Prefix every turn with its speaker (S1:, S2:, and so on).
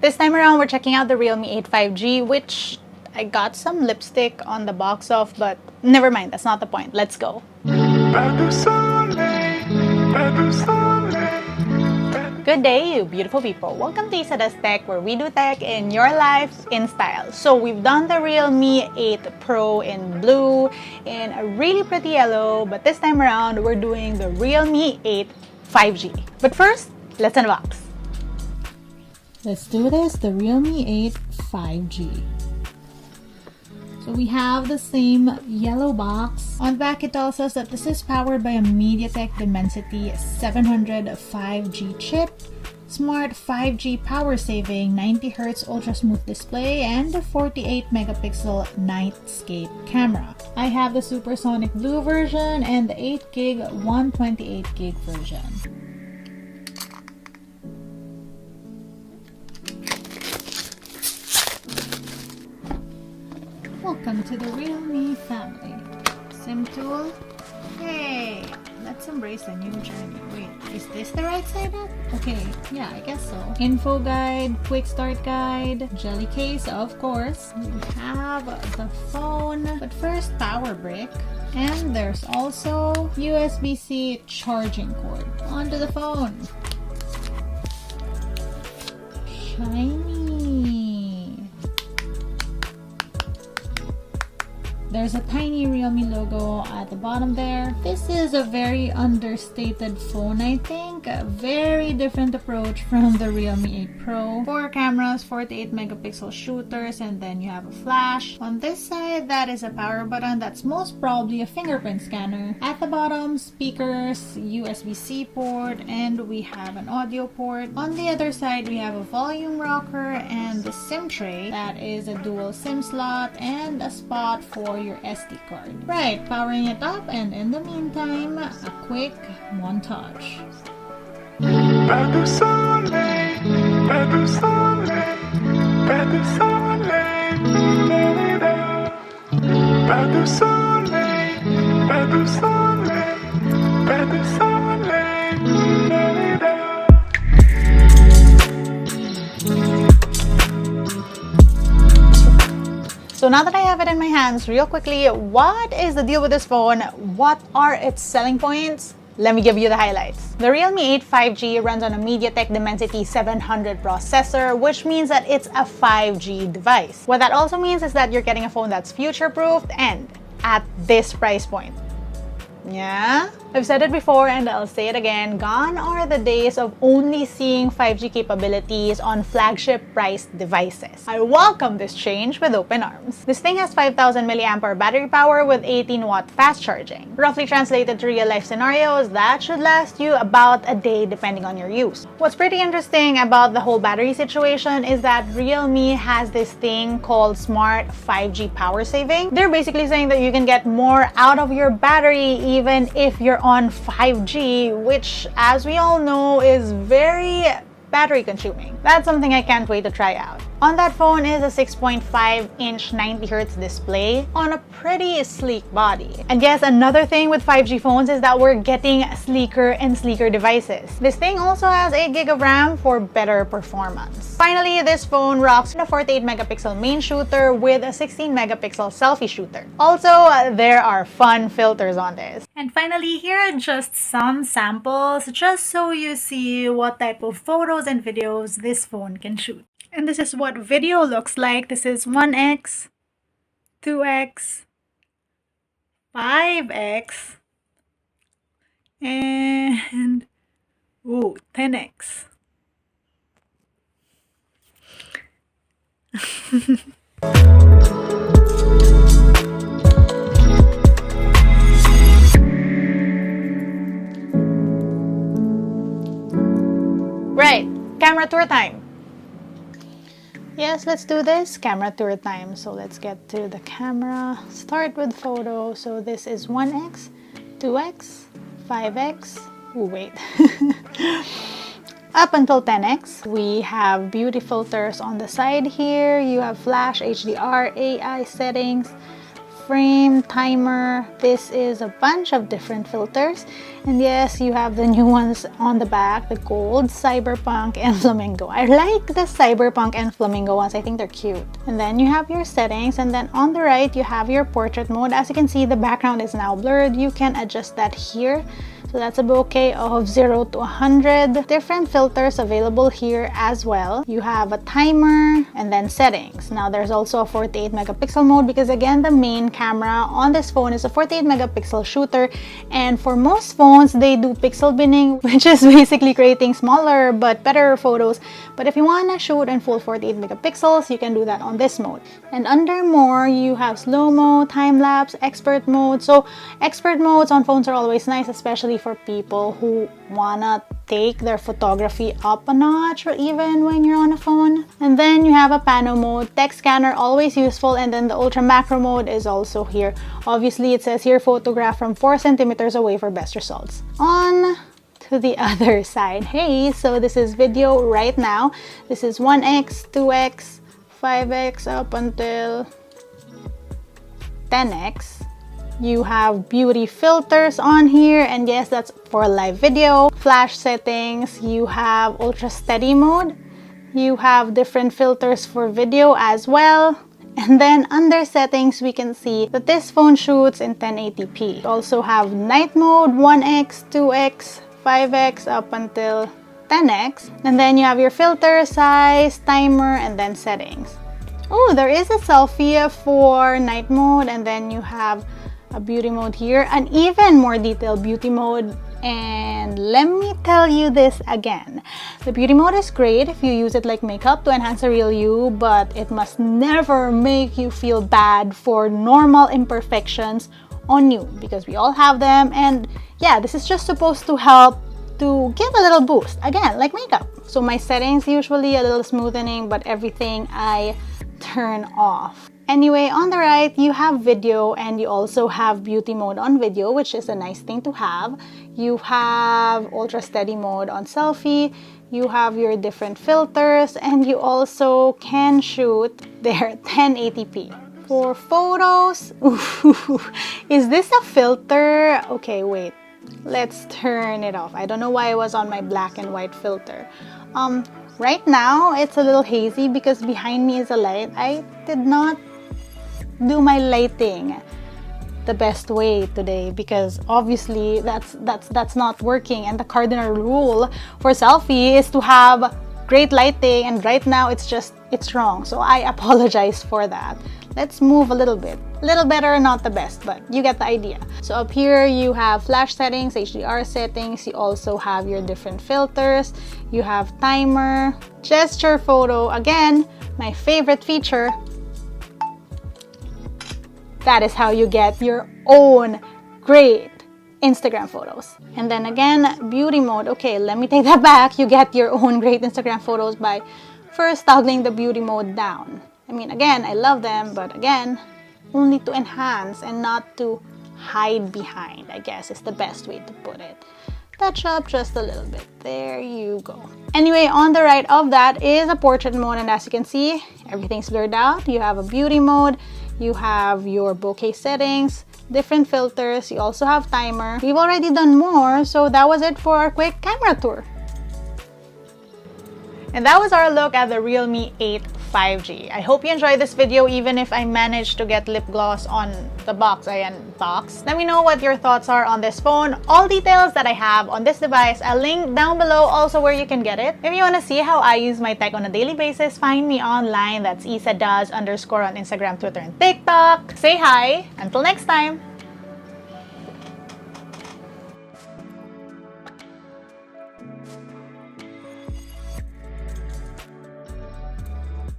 S1: This time around, we're checking out the Realme 8 5G, which I got some lipstick on the box of, but never mind, that's not the point. Let's go. Good day, you beautiful people. Welcome to LAZADA's Tech, where we do tech in your life in style. So we've done the Realme 8 Pro in blue, in a really pretty yellow, but this time around, we're doing the Realme 8 5G. But first, let's unbox. Let's do this, the Realme 8 5G. So we have the same yellow box. On the back, it tells us that this is powered by a MediaTek Dimensity 700 5G chip, smart 5G power saving, 90Hz ultra smooth display, and a 48 megapixel nightscape camera. I have the Supersonic blue version and the 8GB 128GB version. Welcome to the Realme family. SIM tool. Yay! Let's embrace a new journey. Wait, is this the right side up? Okay, yeah, I guess so. Info guide, quick start guide, jelly case, of course. We have the phone, but first power brick. And there's also USB-C charging cord. Onto the phone. Shiny. There's a tiny Realme logo at the bottom there. This is a very understated phone, I think. A very different approach from the Realme 8 Pro. 4 cameras, 48 megapixel shooters, and then you have a flash. On this side, that is a power button. That's most probably a fingerprint scanner. At the bottom, speakers, USB-C port, and we have an audio port. On the other side, we have a volume rocker and the SIM tray. That is a dual SIM slot and a spot for your SD card. Right, powering it up, and in the meantime, a quick montage. So now that I have it in my hands, real quickly, what is the deal with this phone? What are its selling points? Let me give you the highlights. The Realme 8 5G runs on a MediaTek Dimensity 700 processor, which means that it's a 5G device. What that also means is that you're getting a phone that's future-proofed and at this price point. Yeah? I've said it before and I'll say it again, gone are the days of only seeing 5G capabilities on flagship priced devices. I welcome this change with open arms. This thing has 5,000 mAh battery power with 18-watt fast charging. Roughly translated to real-life scenarios, that should last you about a day depending on your use. What's pretty interesting about the whole battery situation is that Realme has this thing called smart 5G power saving. They're basically saying that you can get more out of your battery even if you're on 5G, which, as we all know, is very battery consuming. That's something I can't wait to try out. On that phone is a 6.5-inch 90Hz display on a pretty sleek body. And yes, another thing with 5G phones is that we're getting sleeker and sleeker devices. This thing also has 8GB of RAM for better performance. Finally, this phone rocks a 48 megapixel main shooter with a 16 megapixel selfie shooter. Also, there are fun filters on this. And finally, here are just some samples, just so you see what type of photos and videos this phone can shoot. And this is what video looks like. This is 1x, 2x, 5x, and 10x. Right, camera tour time. Yes, let's do this. Camera tour time. So let's get to the camera. Start with photo. So this is 1x, 2x, 5x. Oh, wait. Up until 10x. We have beauty filters on the side here. You have flash, HDR, AI settings, frame, timer. This is a bunch of different filters. And yes, you have the new ones on the back, the gold, cyberpunk, and flamingo. I like the cyberpunk and flamingo ones. I think they're cute. And then you have your settings, and then on the right, you have your portrait mode. As you can see, the background is now blurred. You can adjust that here. So that's a bokeh of 0 to 100. Different filters available here as well. You have a timer and then settings. Now there's also a 48 megapixel mode because again, the main camera on this phone is a 48 megapixel shooter. And for most phones, they do pixel binning, which is basically creating smaller but better photos. But if you want to shoot in full 48 megapixels, you can do that on this mode. And under more, you have slow-mo, time-lapse, expert mode. So expert modes on phones are always nice, especially for people who wanna take their photography up a notch or even when you're on a phone. And then you have a pano mode, text scanner, always useful, and then the ultra macro mode is also here. Obviously, it says here photograph from 4 centimeters away for best results. On to the other side. Hey, so this is video right now. This is 1x, 2x, 5x up until 10x. You have beauty filters on here, and yes, that's for live video. Flash settings, you have ultra steady mode. You have different filters for video as well. And then under settings, we can see that this phone shoots in 1080p. You also have night mode, 1x, 2x, 5x up until 10x. And then you have your filter, size, timer, and then settings. Oh, there is a selfie for night mode, and then you have a beauty mode here, an even more detailed beauty mode. And let me tell you this again, the beauty mode is great if you use it like makeup to enhance the real you, but it must never make you feel bad for normal imperfections on you, because we all have them. And yeah, this is just supposed to help to give a little boost, again, like makeup. So my settings, usually a little smoothening, but everything I turn off. Anyway, on the right, you have video, and you also have beauty mode on video, which is a nice thing to have. You have ultra steady mode on selfie. You have your different filters, and you also can shoot their 1080p. For photos, is this a filter? Okay, wait. Let's turn it off. I don't know why it was on my black and white filter. Right now, it's a little hazy because behind me is a light. I did not do my lighting the best way today because obviously that's not working, and the cardinal rule for selfie is to have great lighting, and right now it's wrong, so I apologize for that. Let's move a little bit. A little better, not the best, but you get the idea. So up here you have flash settings, HDR settings, you also have your different filters, you have timer, gesture photo, again, my favorite feature. That is how you get your own great Instagram photos. And then again, beauty mode. Okay, let me take that back. You get your own great Instagram photos by first toggling the beauty mode down. I mean, again, I love them, but again, only to enhance and not to hide behind, I guess is the best way to put it. Touch up just a little bit. There you go. Anyway, on the right of that is a portrait mode, and as you can see, everything's blurred out. You have a beauty mode, you have your bokeh settings, different filters, you also have timer. We've already done more, so that was it for our quick camera tour. And that was our look at the Realme 8 5G. I hope you enjoyed this video, even if I managed to get lip gloss on the box I unboxed. Let me know what your thoughts are on this phone. All details that I have on this device, I'll link down below, also where you can get it. If you want to see how I use my tech on a daily basis, find me online. That's @LAZADA_ on Instagram, Twitter, and TikTok. Say hi. Until next time.